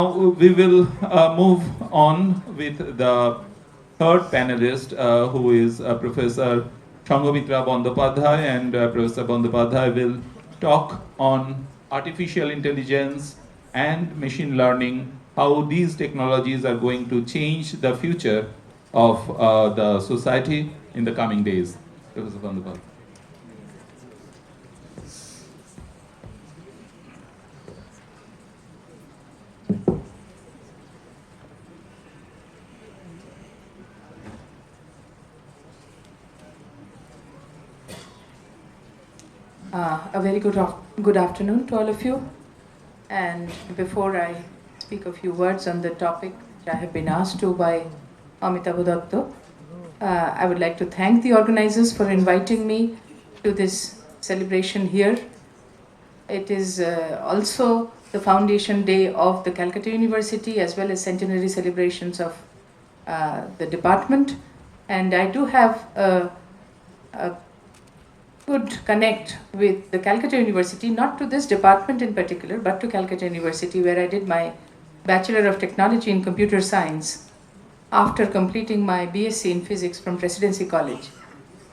Now we will move on with the third panelist, who is Professor Sanghamitra Bandyopadhyay, and Professor Bandyopadhyay will talk on artificial intelligence and machine learning, how these technologies are going to change the future of the society in the coming days. Professor Bandyopadhyay. A very good afternoon to all of you. And before I speak a few words on the topic which I have been asked to by Amitabh Datta, I would like to thank the organizers for inviting me to this celebration here. It is also the foundation day of the Calcutta University as well as centenary celebrations of the department. And I do have a good connect with the Calcutta University, not to this department in particular, but to Calcutta University, where I did my Bachelor of Technology in Computer Science after completing my BSc in Physics from Presidency College.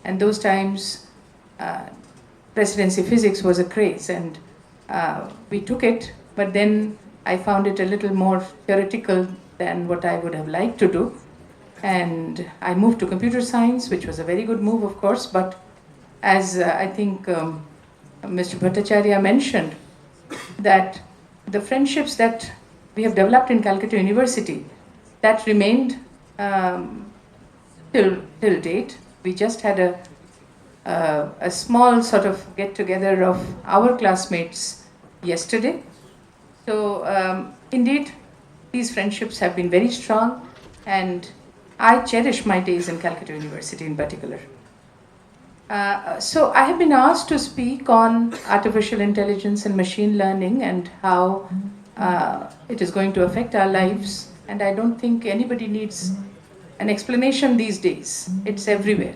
And those times, Presidency Physics was a craze, and we took it, but then I found it a little more theoretical than what I would have liked to do. And I moved to Computer Science, which was a very good move, of course, but as I think Mr. Bhattacharya mentioned, that the friendships that we have developed in Calcutta University, that remained till date. We just had a small sort of get-together of our classmates yesterday. So indeed, these friendships have been very strong, and I cherish my days in Calcutta University in particular. So I have been asked to speak on artificial intelligence and machine learning and how it is going to affect our lives. And I don't think anybody needs an explanation these days. It's everywhere.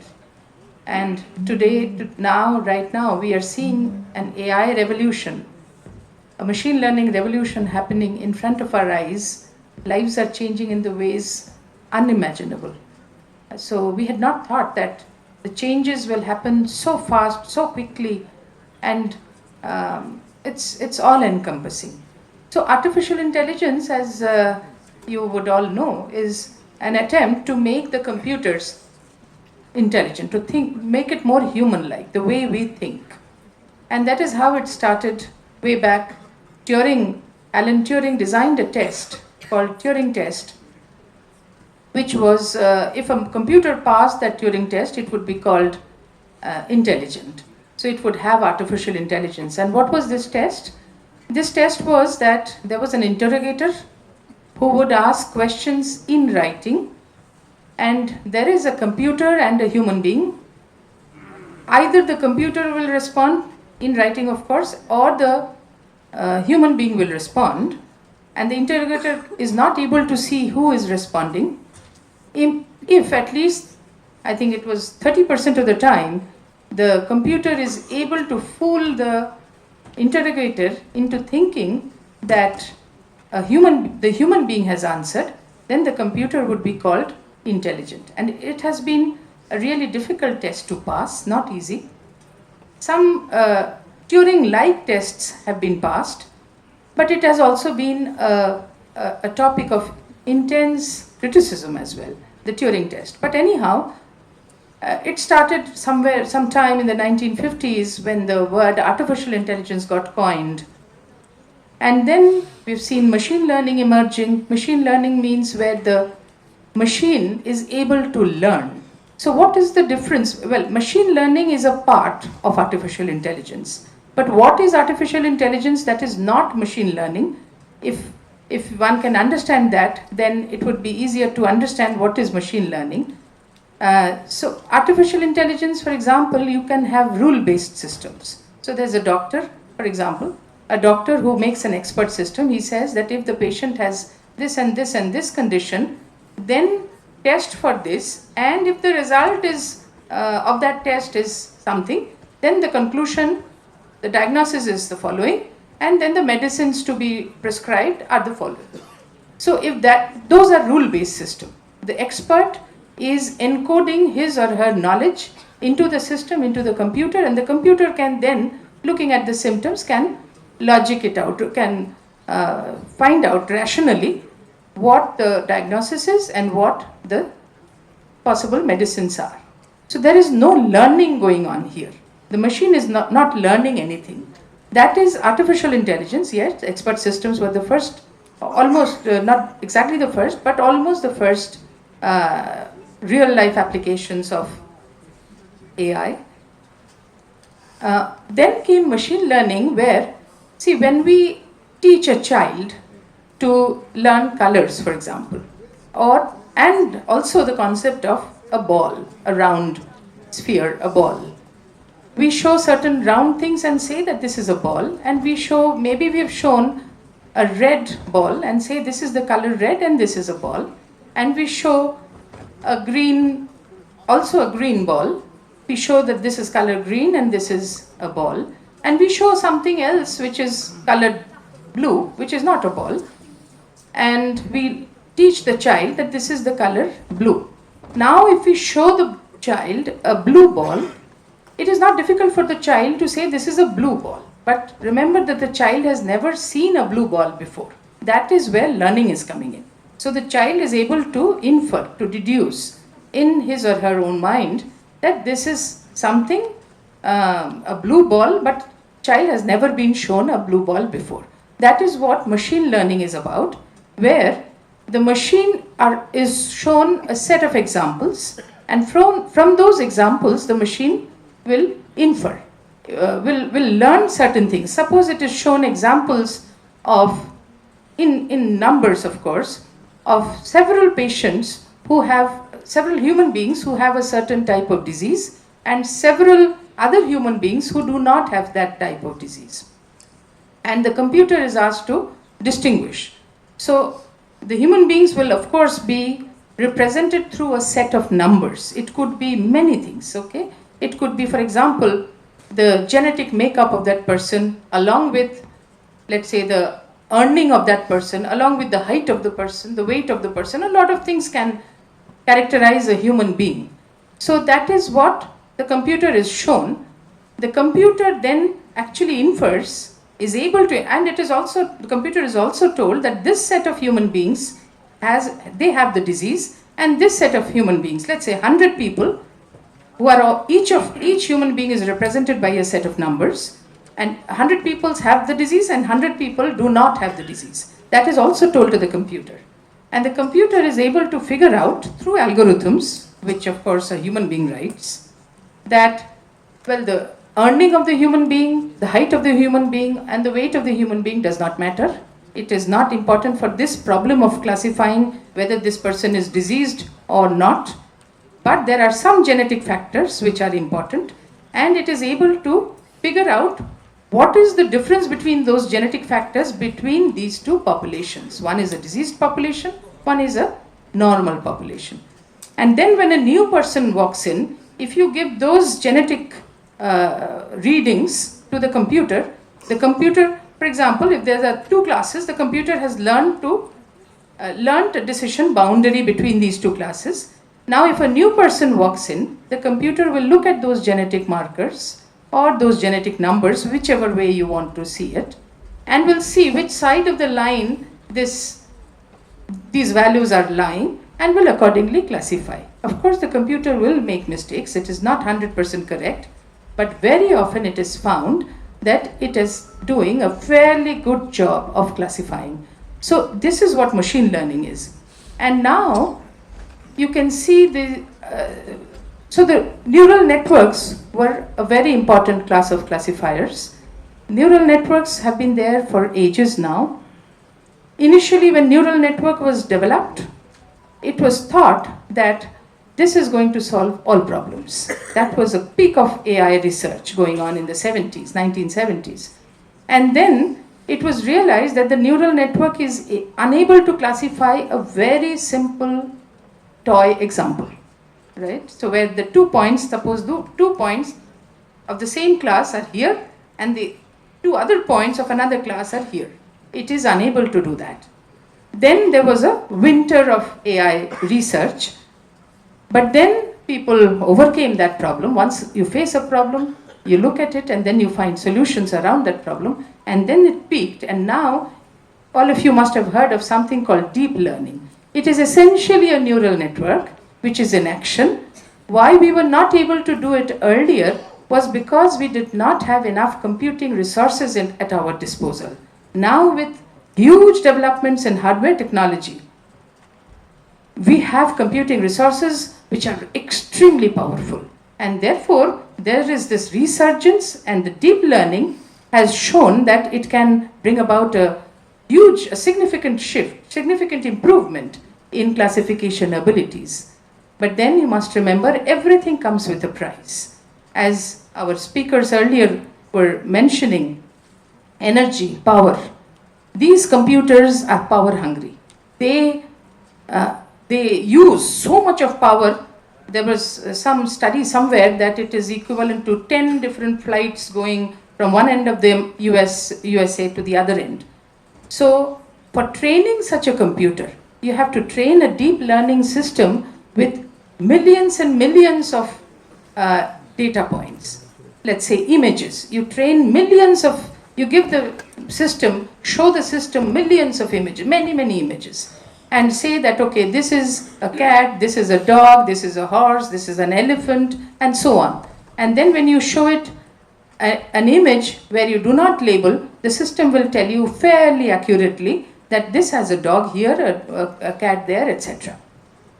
And today, right now, we are seeing an AI revolution, a machine learning revolution happening in front of our eyes. Lives are changing in the ways unimaginable. So we had not thought that the changes will happen so fast, so quickly, and it's all-encompassing. So artificial intelligence, as you would all know, is an attempt to make the computers intelligent, to make it more human-like, the way we think. And that is how it started way back. Alan Turing designed a test called Turing test, which was, if a computer passed that Turing test, it would be called intelligent. So it would have artificial intelligence. And what was this test? This test was that there was an interrogator who would ask questions in writing, and there is a computer and a human being, either the computer will respond in writing, of course, or the human being will respond, and the interrogator is not able to see who is responding. If at least, I think it was 30% of the time, the computer is able to fool the interrogator into thinking that the human being has answered, then the computer would be called intelligent. And it has been a really difficult test to pass, not easy. Some Turing-like tests have been passed, but it has also been a topic of intense criticism as well, the Turing test. But anyhow, it started sometime in the 1950s when the word artificial intelligence got coined. And then we've seen machine learning emerging. Machine learning means where the machine is able to learn. So what is the difference? Well, machine learning is a part of artificial intelligence. But what is artificial intelligence that is not machine learning? If one can understand that, then it would be easier to understand what is machine learning. So artificial intelligence, for example, you can have rule-based systems. So there's a doctor, for example, a doctor who makes an expert system. He says that if the patient has this and this and this condition, then test for this, and if the result is of that test is something, then the conclusion, the diagnosis is the following, and then the medicines to be prescribed are the following. So if those are rule-based system, the expert is encoding his or her knowledge into the system, into the computer, and the computer can then, looking at the symptoms, can logic it out, can find out rationally what the diagnosis is and what the possible medicines are. So there is no learning going on here. The machine is not learning anything. That is artificial intelligence. Yes, expert systems were the first, almost not exactly the first, but almost the first real life applications of AI. Then came machine learning, where, see, when we teach a child to learn colors, for example, and also the concept of a ball, a round sphere, a ball. We show certain round things and say that this is a ball, and maybe we've shown a red ball and say this is the color red and this is a ball, and we show also a green ball. We show that this is color green and this is a ball, and we show something else which is colored blue, which is not a ball, and we teach the child that this is the color blue. Now if we show the child a blue ball, it is not difficult for the child to say this is a blue ball. But remember that the child has never seen a blue ball before. That is where learning is coming in. So the child is able to infer, to deduce in his or her own mind that this is something, a blue ball, but child has never been shown a blue ball before. That is what machine learning is about, where the machine is shown a set of examples, and from those examples the machine will infer, will learn certain things. Suppose it is shown examples of, in numbers of course, of several patients who have, several human beings who have a certain type of disease, and several other human beings who do not have that type of disease. And the computer is asked to distinguish. So the human beings will of course be represented through a set of numbers. It could be many things, okay? It could be, for example, the genetic makeup of that person, along with, let's say, the earning of that person, along with the height of the person, the weight of the person. A lot of things can characterize a human being. So that is what the computer is shown. The computer then actually infers, is able to, and it is also, the computer is also told that this set of human beings they have the disease, and this set of human beings, let's say 100 people, who are each human being is represented by a set of numbers, and 100 people have the disease and 100 people do not have the disease. That is also told to the computer. And the computer is able to figure out through algorithms, which of course a human being writes, that, well, the earning of the human being, the height of the human being, and the weight of the human being does not matter. It is not important for this problem of classifying whether this person is diseased or not, but there are some genetic factors which are important, and it is able to figure out what is the difference between those genetic factors between these two populations. One is a diseased population, one is a normal population. And then when a new person walks in, if you give those genetic readings to the computer, for example, if there are two classes, the computer has learned a decision boundary between these two classes. Now, if a new person walks in, the computer will look at those genetic markers or those genetic numbers, whichever way you want to see it, and will see which side of the line these values are lying, and will accordingly classify. Of course, the computer will make mistakes. It is not 100% correct, but very often it is found that it is doing a fairly good job of classifying. So this is what machine learning is. And now you can see the neural networks were a very important class of classifiers. Neural networks have been there for ages now. Initially, when neural network was developed, it was thought that this is going to solve all problems. That was a peak of AI research going on in the 70s, 1970s. And then it was realized that the neural network is unable to classify a very simple toy example, right? So where the 2 points, suppose the 2 points of the same class are here and the 2 other points of another class are here. It is unable to do that. Then there was a winter of AI research, but then people overcame that problem. Once you face a problem, you look at it and then you find solutions around that problem, and then it peaked, and now all of you must have heard of something called deep learning. It is essentially a neural network which is in action. Why we were not able to do it earlier was because we did not have enough computing resources at our disposal. Now, with huge developments in hardware technology, we have computing resources which are extremely powerful, and therefore there is this resurgence, and the deep learning has shown that it can bring about a significant shift, significant improvement in classification abilities. But then you must remember, everything comes with a price. As our speakers earlier were mentioning, energy, power. These computers are power hungry. They use so much of power. There was some study somewhere that it is equivalent to 10 different flights going from one end of the USA to the other end. So for training such a computer, you have to train a deep learning system with millions and millions of data points. Let's say images. You train you give the system, show the system millions of images, many images, and say that, okay, this is a cat, this is a dog, this is a horse, this is an elephant, and so on. And then when you show it an image where you do not label, the system will tell you fairly accurately that this has a dog here, a cat there, etc.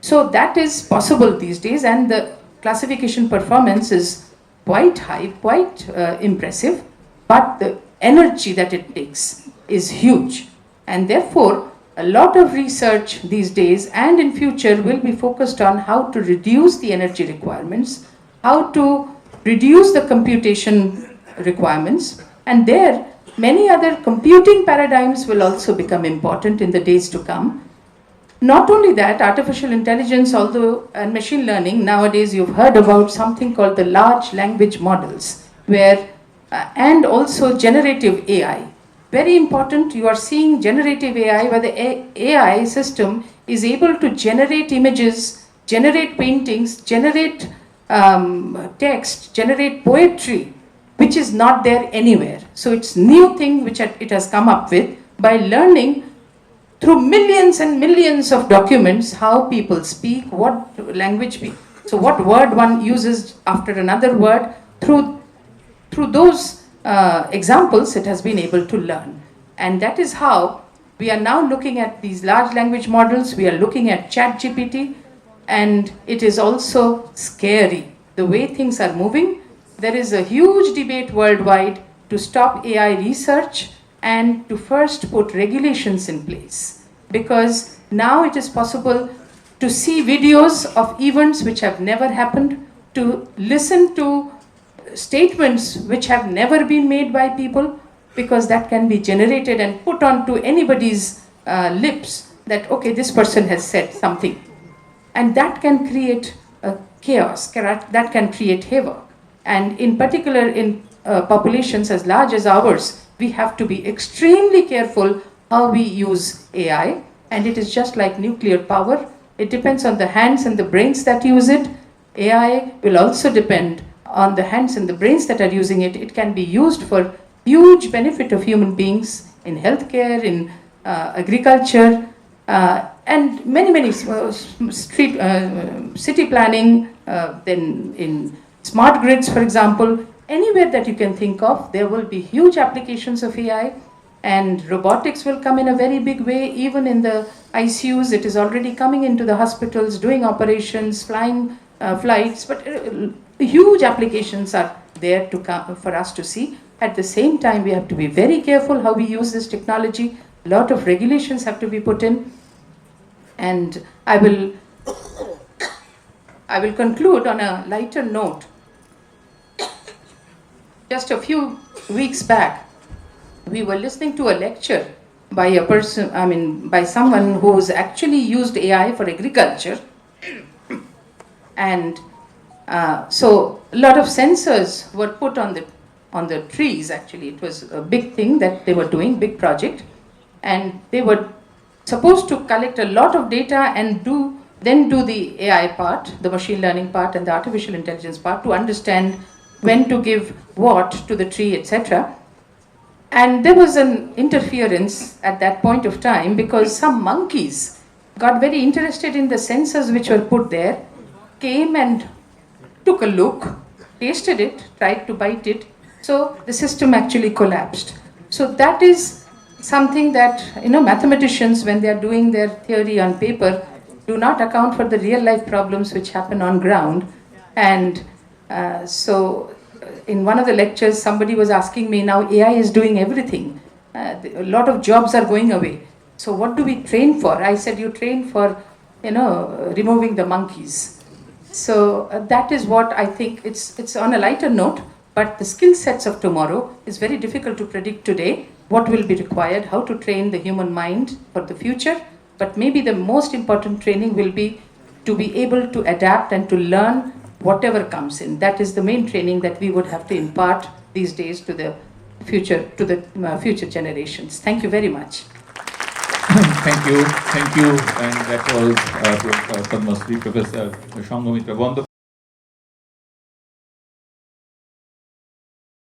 So that is possible these days, and the classification performance is quite high, quite impressive, but the energy that it takes is huge. And therefore, a lot of research these days and in future will be focused on how to reduce the energy requirements, how to reduce the computation requirements, and there many other computing paradigms will also become important in the days to come. Not only that, artificial intelligence, and machine learning, nowadays you've heard about something called the large language models, and also generative AI. Very important, you are seeing generative AI, where the AI system is able to generate images, generate paintings, generate text, generate poetry, which is not there anywhere. So it's new thing which it has come up with by learning through millions and millions of documents how people speak, what language speak. So what word one uses after another word, through those examples it has been able to learn. And that is how we are now looking at these large language models. We are looking at ChatGPT, and it is also scary the way things are moving. There is a huge debate worldwide to stop AI research and to first put regulations in place, because now it is possible to see videos of events which have never happened, to listen to statements which have never been made by people, because that can be generated and put onto anybody's lips that, okay, this person has said something. And that can create chaos, that can create havoc. And in particular, in populations as large as ours, we have to be extremely careful how we use AI. And it is just like nuclear power. It depends on the hands and the brains that use it. AI will also depend on the hands and the brains that are using it. It can be used for huge benefit of human beings in healthcare, in agriculture, and many city planning, then in smart grids, for example. Anywhere that you can think of, there will be huge applications of AI, and robotics will come in a very big way. Even in the ICUs, it is already coming into the hospitals, doing operations, flying flights, but huge applications are there to come for us to see. At the same time, we have to be very careful how we use this technology. A lot of regulations have to be put in. And I will conclude on a lighter note. Just a few weeks back, we were listening to a lecture by a person, by someone who's actually used AI for agriculture. And so a lot of sensors were put on the trees. Actually, it was a big thing that they were doing, big project. And they were supposed to collect a lot of data and then do the AI part, the machine learning part and the artificial intelligence part, to understand when to give what to the tree, etc. And there was an interference at that point of time, because some monkeys got very interested in the sensors which were put there, came and took a look, tasted it, tried to bite it. So the system actually collapsed. So that is something that, mathematicians, when they are doing their theory on paper, do not account for the real life problems which happen on ground. And so in one of the lectures, somebody was asking me, now AI is doing everything. A lot of jobs are going away. So what do we train for? I said, you train for, removing the monkeys. So that is what I think. It's on a lighter note, but the skill sets of tomorrow is very difficult to predict today. What will be required, how to train the human mind for the future. But maybe the most important training will be to be able to adapt and to learn whatever comes in. That is the main training that we would have to impart these days to the future generations. Thank you very much. Thank you. And that was Padma Shri Professor Sanghamitra Bandyopadhyay.